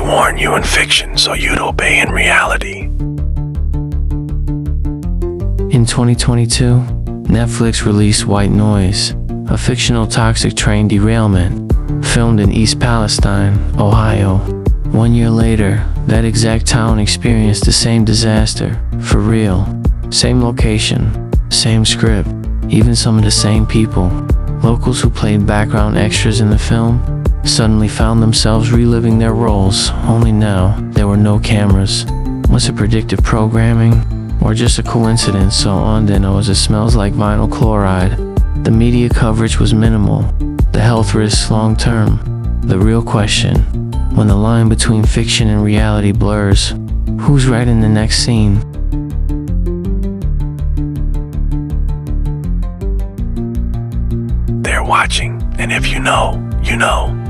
warn you in fiction so you'd obey in reality. In 2022, Netflix released White Noise, a fictional toxic train derailment, filmed in East Palestine, Ohio. 1 year later, that exact town experienced the same disaster, for real. Same location, same script, even some of the same people. Locals who played background extras in the film suddenly found themselves reliving their roles, only now there were no cameras. Was it predictive programming? Or just a coincidence so undeniable as it smells like vinyl chloride? The media coverage was minimal, the health risks long-term. The real question, when the line between fiction and reality blurs, who's writing the next scene? They're watching, and if you know, you know.